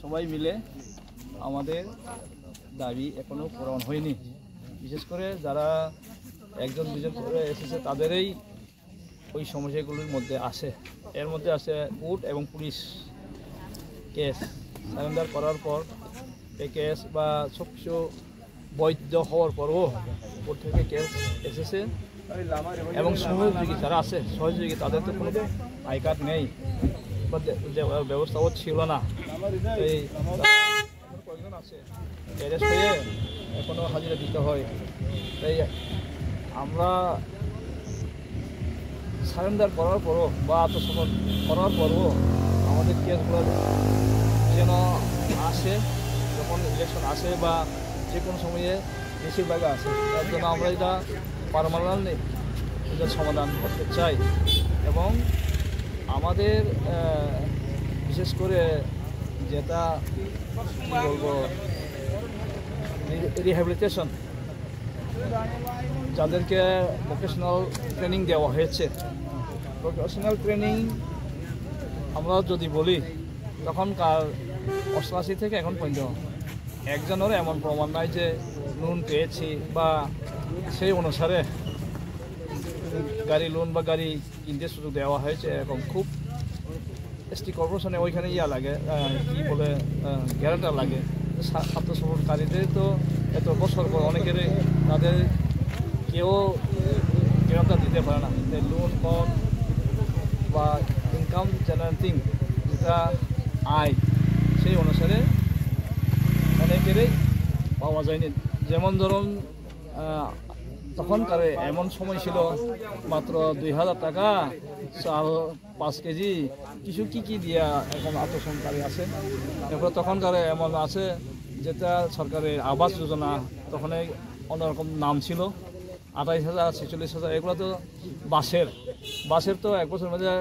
সবাই মিলে আমাদের দাবি এখনও পূরণ হয়নি। বিশেষ করে যারা একজন দুজন করে এসেছে তাদেরই ওই সমস্যাগুলির মধ্যে আসে। এর মধ্যে আসে কোর্ট এবং পুলিশ কেস সারেন্ডার করার পর এই কেস বা সব কিছু বৈধ হওয়ার পরও কোর্ট থেকে কেস এসেছে এবং সহযোগী যারা আছে সহযোগী তাদের তো কোনো আই কার্ড নেই বা ব্যবস্থাও ছিল না। এই কয়েকজন আছে অ্যারেস্ট হয়ে এখনও হাজিরা দিতে হয়। তাই আমরা সারেন্ডার করার পরও বা আত্মসমর্পণ করার পরও আমাদের কেসগুলো যেন আসে, যখন ইলেকশন আসে বা যে কোনো সময়ে বেশিরভাগ আসে, তার জন্য আমরা এটা পার্মানেন্ট এটা সমাধান করতে চাই। এবং আমাদের বিশেষ করে যেটা কী বলবো রিহ্যাবিলিটেশন, যাদেরকে ভোকেশনাল ট্রেনিং দেওয়া হয়েছে, ভোকেশনাল ট্রেনিং আমরা যদি বলি তখনকার 88 থেকে এখন পর্যন্ত একজনেরও এমন প্রমাণ নাই যে লোন পেয়েছি বা সেই অনুসারে গাড়ি লোন বা গাড়ি কিনতে সুযোগ দেওয়া হয়েছে। এবং খুব এসটি কর্পোরেশনে ওইখানে লাগে কী বলে গ্যারান্টার লাগে। আত্মসমর্পণকারীদের তো এত বছর পর অনেকেরই তাদের কেউ গ্যারান্টার দিতে পারে না। লোন কম বা ইনকাম জেনারেটিং যেটা আয় সেই অনুসারে অনেকেরই পাওয়া যায়নি। যেমন ধরুন তখনকার এমন সময় ছিল মাত্র 2000 টাকা চাল 5 কেজি কিছু কী দিয়া এখন আত্মসমর্পণকারী আছে। এরপর তখনকার এমন আছে যেটা সরকারের আবাস যোজনা, তখন অন্যরকম নাম ছিল, 28,000 46,000। এগুলো তো বাসের তো এক বছর মধ্যে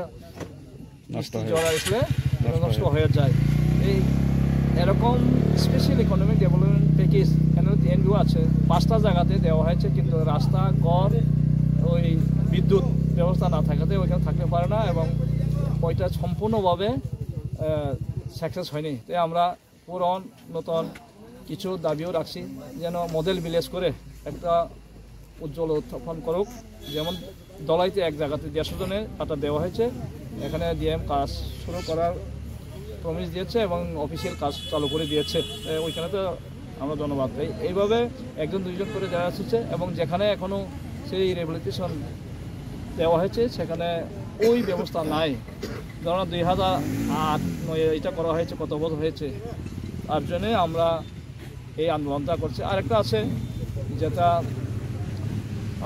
জ্বর আসলে নষ্ট হয়ে যায়। এই এরকম স্পেশাল ইকোনমিক ডেভেলপমেন্ট প্যাকেজ এনবিও আছে 5টা জায়গাতে দেওয়া হয়েছে, কিন্তু রাস্তা ঘর ওই বিদ্যুৎ ব্যবস্থা না থাকাতে ওইখানে থাকতে পারে না এবং ওইটা সম্পূর্ণভাবে সাকসেস হয়নি। তাই আমরা পুরন নতুন কিছু দাবিও রাখছি, যেন মডেল ভিলেজ করে একটা উজ্জ্বল উত্থাপন করুক। যেমন দলাইতে এক জায়গাতে 150 জনের টাকা দেওয়া হয়েছে, এখানে ডিএম কাজ শুরু করার প্রমিস দিয়েছে এবং অফিসিয়াল কাজ চালু করে দিয়েছে। ওইখানে তো আমরা ধন্যবাদ পাই। এইভাবে একজন দুইজন করে যারা এসেছে এবং যেখানে এখনও সেই রিহ্যাবিলিটেশন দেওয়া হয়েছে সেখানে ওই ব্যবস্থা নাই। ধরুন 2008 এটা করা হয়েছে, কত বছর হয়েছে, তার জন্যে আমরা এই আন্দোলনটা করছি। আরেকটা আছে যেটা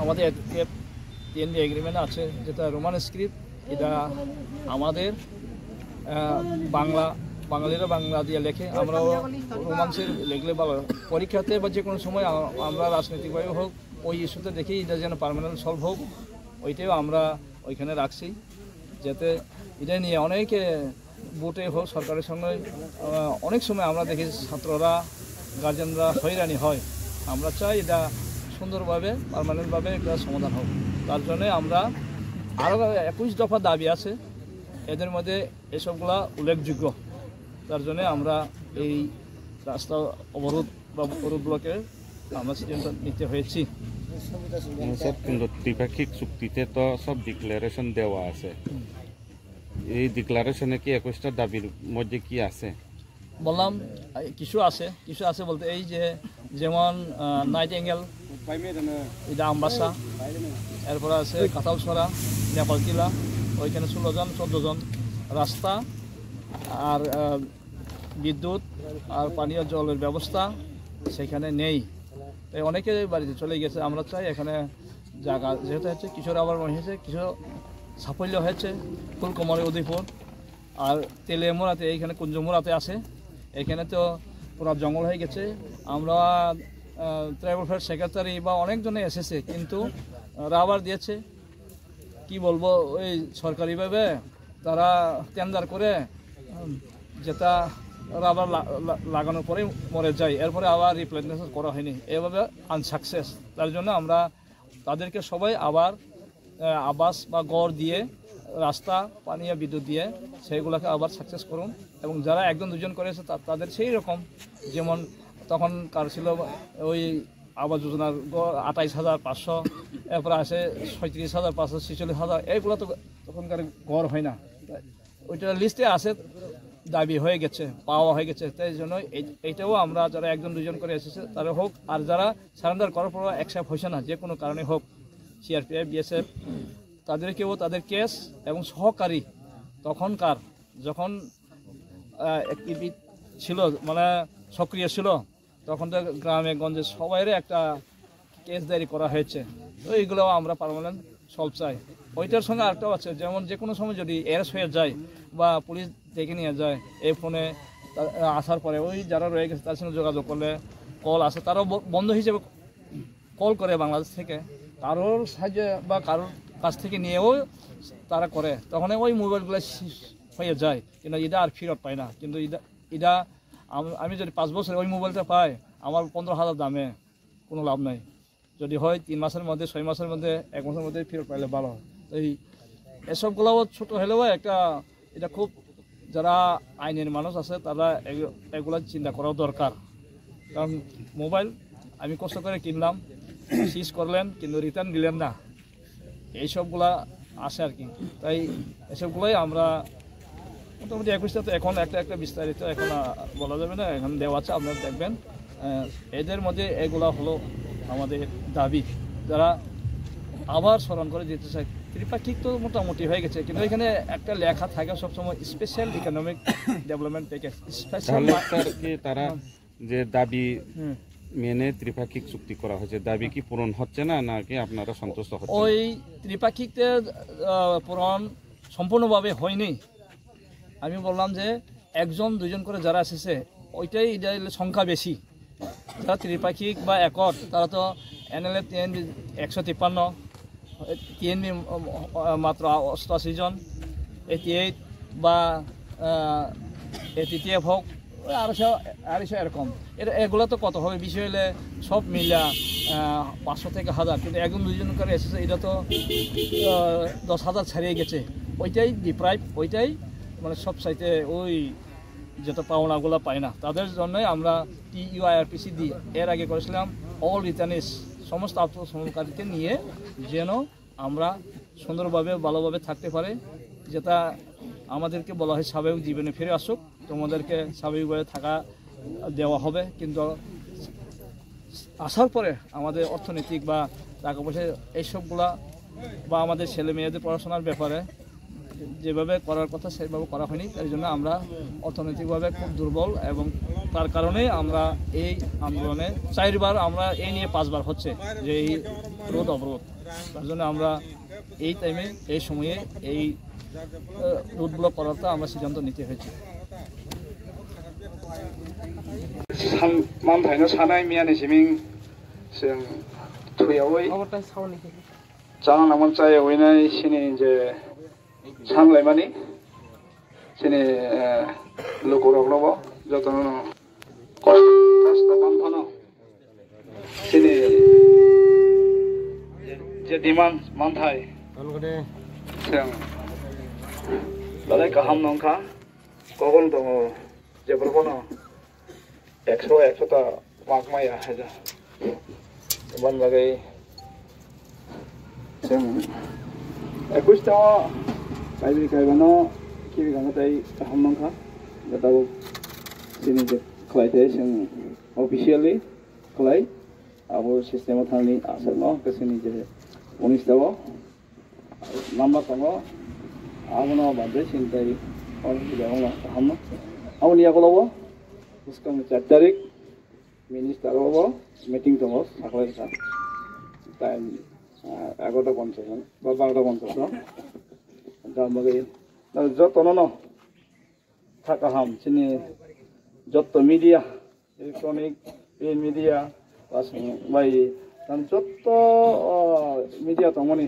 আমাদের TND এগ্রিমেন্ট আছে, যেটা রোমান স্ক্রিপ্ট, এটা আমাদের বাঙালিরা বাংলা দিয়ে লেখে, আমরাও রোমান্সের লিখলে ভালো। পরীক্ষাতে বা যে কোনো সময় আমরা রাজনৈতিকভাবে হোক ওই ইস্যুতে দেখি এটা যেন পার্মানেন্ট সলভ হোক, ওইটাও আমরা ওইখানে রাখছি। যাতে এটা নিয়ে অনেকে ভোটে হোক সরকারের সঙ্গে অনেক সময় আমরা দেখি ছাত্ররা গার্জেনরা হয়রানি হয়। আমরা চাই এটা সুন্দরভাবে পার্মানেন্টভাবে একটা সমাধান হোক। তার জন্যে আমরা আরও 21 দফা দাবি আছে, এদের মধ্যে এসবগুলা উল্লেখযোগ্য। তার জন্যে আমরা এই রাস্তা অবরোধ বা রোডব্লকের আমরা সিদ্ধান্ত নিতে হয়েছি। স্যার, কিন্তু দ্বিপাক্ষিক চুক্তিতে তো সব ডিক্লারেশন দেওয়া আছে, এই ডিক্লারেশনে কি 21টা দাবির মধ্যে কি আছে? বললাম কিছু আছে বলতে এই যে যেমন নাইটিঙ্গেল, এটা আমবাসা, এরপর আছে কাঁঠালছড়া, নেপালটিলা, ওইখানে 16 জন 14 জন, রাস্তা আর বিদ্যুৎ আর পানীয় জলের ব্যবস্থা সেখানে নেই। তাই অনেকে বাড়িতে চলে গেছে। আমরা চাই এখানে জায়গা যেহেতু হচ্ছে কিশোর আবার হয়েছে, কিছু সাফল্য হয়েছে ফুলকুমারী উদয়পুর আর তেলেমোড়াতে, এইখানে কুঞ্জমোড়াতে আছে, এখানে তো পুরো জঙ্গল হয়ে গেছে। আমরা ট্রাইবাল ফেয়ার সেক্রেটারি বা অনেকজনে এসেছে, কিন্তু রাবার দিয়েছে কি বলবো, ওই সরকারিভাবে তারা টেন্ডার করে যেটা রাবার লাগানোর পরে মরে যায়, এরপরে আবার রিপ্লেসমেন্ট করা হয়নি, এভাবে আনসাকসেস। তার জন্য আমরা তাদেরকে সবাই আবার আবাস বা গড় দিয়ে রাস্তা পানীয় বিদ্যুৎ দিয়ে সেইগুলোকে আবার সাকসেস করুন এবং যারা একজন দুজন করেছে তাদের সেই রকম যেমন তখনকার ছিল ওই আবাস যোজনার 28,500 এরপরে আসে 37,500 46,000 এইগুলো তো তখনকার ঘর হয় না ওইটা লিস্টে আছে দাবি হয়ে গেছে পাওয়া হয়ে গেছে তাই জন্য এইটাও আমরা যারা একজন দুজন করে এসেছে তারা হোক আর যারা সারেন্ডার করার পর অ্যাকসেপ্ট হয়েছে না যে কোনো কারণে হোক সিআরপিএফ বিএসএফ তাদেরকেও তাদের কেস এবং সহকারী তখনকার যখন অ্যাক্টিভিটি ছিল মানে সক্রিয় ছিল তখন তো গ্রামে গঞ্জে সবাইরে একটা কেস দায়ের করা হয়েছে তো এইগুলো আমরা পার্মানেন্ট সলভ চাই ওইটার সঙ্গে আরেকটাও আছে যেমন যে কোনো সময় যদি অ্যারেস্ট হয়ে যায় বা পুলিশ ডেকে নিয়ে যায় এই ফোনে আসার পরে ওই যারা রয়ে গেছে তার সঙ্গে যোগাযোগ করলে কল আসে তারাও বন্ধ হিসেবে কল করে বাংলাদেশ থেকে কারোর সাহায্যে বা কারোর কাছ থেকে নিয়েও তারা করে তখন ওই মোবাইলগুলো হয়ে যায় কিন্তু এটা আর ফেরত পায় না কিন্তু এটা আমি যদি 5 বছর ওই মোবাইলটা পাই আমার 15,000 দামে কোনো লাভ নাই যদি হয় 3 মাসের মধ্যে 6 মাসের মধ্যে 1 মাসের মধ্যে ফেরত পাইলে ভালো এই এসবগুলোও ছোটো হলেও একটা এটা খুব যারা আইনের মানুষ আছে তারা এগুলো চিন্তা করাও দরকার কারণ মোবাইল আমি কষ্ট করে কিনলাম সিজ করলেন কিন্তু রিটার্ন দিলেন না এইসবগুলা আসে আর কি তাই এসবগুলোই আমরা মোটামুটি 21টা তো এখন একটা বিস্তারিত এখন বলা যাবে না এখন দেওয়া আছে আপনারা দেখবেন এদের মধ্যে এগুলা হলো আমাদের দাবি যারা আবার স্মরণ করে দিতে চাই ত্রিপাক্ষিক তো মোটামুটি হয়ে গেছে কিন্তু এখানে একটা লেখা থাকে সবসময় special economic development package special তারা যে দাবি মেনে ত্রিপাক্ষিক চুক্তি করা হয়েছে দাবি কি পূরণ হচ্ছে না নাকি আপনারা সন্তুষ্ট হচ্ছেন ওই ত্রিপাক্ষিকতে পূরণ সম্পূর্ণভাবে হয়নি আমি বললাম যে একজন দুজন করে যারা এসেছে ওইটাই সংখ্যা বেশি যারা ত্রিপাক্ষিক বা একট তারা তো এনএলএ 153 টিএনবি মাত্র 88 জন 88 বা এটিটিএফ হোক 250 এরকম এগুলো তো কত হবে বিষয় হলে সব মিলা 500 থেকে 1000 কিন্তু একজন দুজন করে এসেছে এটা তো 10,000 ছাড়িয়ে গেছে ওইটাই ডিপ্রাইভ ওইটাই মানে সব সাইতে ওই যেটা পাওনাগুলো পায় না তাদের জন্যই আমরা TUIRPC দিই এর আগে করেছিলাম অল রিটার্নিস সমস্ত আত্মসমর্পণকারীকে নিয়ে যেন আমরা সুন্দরভাবে ভালোভাবে থাকতে পারে যেটা আমাদেরকে বলা হয় স্বাভাবিক জীবনে ফিরে আসুক তোমাদেরকে স্বাভাবিকভাবে থাকা দেওয়া হবে কিন্তু আসার পরে আমাদের অর্থনৈতিক বা টাকা পয়সা এইসবগুলা বা আমাদের ছেলে মেয়েদের পড়াশোনার ব্যাপারে যেভাবে করার কথা সেভাবে করা হয়নি তাই জন্য আমরা অর্থনৈতিকভাবে খুব দুর্বল এবং তার কারণে আমরা এই আন্দোলনে 4 বার আমরা এই নিয়ে 5 বার হচ্ছে যে এই রোধ অবরোধ তার জন্য আমরা এই টাইমে এই সময়ে এই রোধগুলো করাটা আমরা সিদ্ধান্ত নিতে হয়েছে 만타이는 사나이 미안해 지민 ซึ่ง투야의 장안 남원자의 오이는 신이 이제 산라이마니 신이 루고로로고 저도는 코스타 반파노 신이 제 디만 만타이 ซึ่ง라이카 함농카 거건도 제브르고노 একশোটা মাগমায়া হাজার ban bagai sing 21 tawa kai bano kiri ganga tai hamnong kha gatau sini je khlai te sing officially khlai abo system thani asal ke sini je 19 tawa number tango abono bade sing tai on jawang hamno awni agolobo उसका 4 तारीख minister होबो meeting दङो साखलाय सा time 11:50 বা 12:50 दामगै जतनो थाका हाम सिनि जत media electronic print media बास बाय तान जत मिडिया दङनि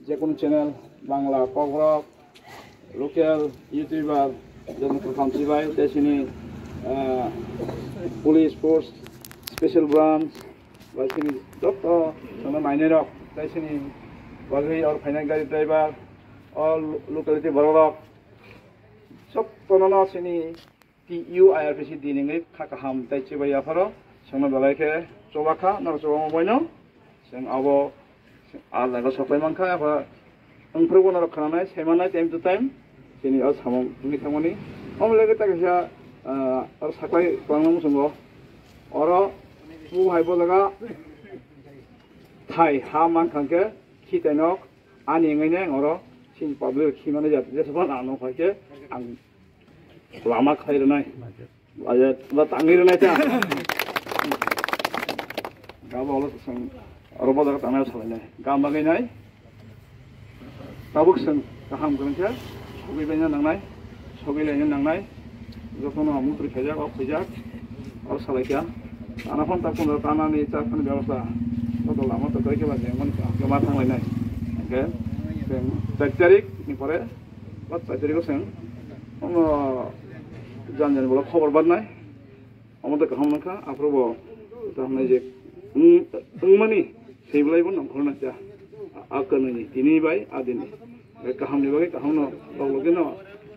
जे कोन चैनल बांला कग्रब लोकल यूट्यूबर जन खामसि bye देसिनि police force special branch by sini doctor sama miner of by sini bagai or final gari driver locality barok sop tonono sini TU IRPC diningai khakaham taichi baya pharo sangna balai ke chobakha na chobang boino sing abo ala ga sopai mangkha apa angprogo na khanai semanai time to time sini as hamong tumi thamoni omlege takisa ar saklai pangam sungo oro pu haibo laga thai ha man khangke khitenok ani ngaine oro sin public khimane jat jesaban anu khaike ang lama khair nai aja ba tangir nai ta ga bolo sang oro boda tanai salai ga magai nai tabuk sang kaham gangcha sogi benya nangnai sogi lenya nangnai jokono mutri khajak ok khajak oro salai kya ana phone tapun tana ni cha phone byabastha to lama to kai ke ba jemon ka jama thanglai nai ke tarik ni pore ba tarik ko sang jangan bola খবর বানাই আমাদের কাহামনখা আপ্রব তাহলে যে উংমানি সেইবলাইব নখরনা চা আকননি তিনি by আদিনি কাহামনি বাগে কাহামনো লগলগে ন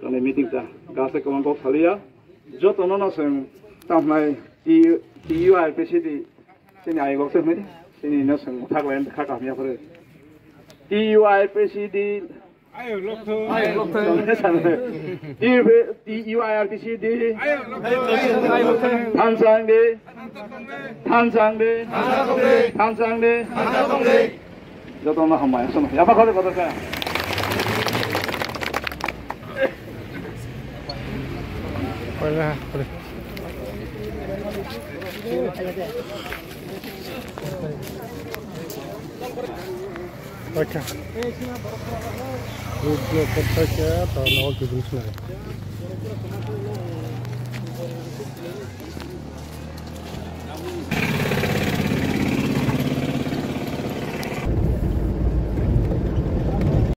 তাহলে মিটিং চা গাছে কমান কো খালিয়া যতন ন সং তামনাই টিইউ আইপিসিডি সিনি আইগক সে মেদি সিনি ন সং থাকলেন খাকামিয়া পরে TU আইপিসিডি Ayo lokto. TUIRPCD. 탄상대. 저도 나 한번 했어. 야바 가자 가자. Hola, hola. Okay. Good, good, good. Okay,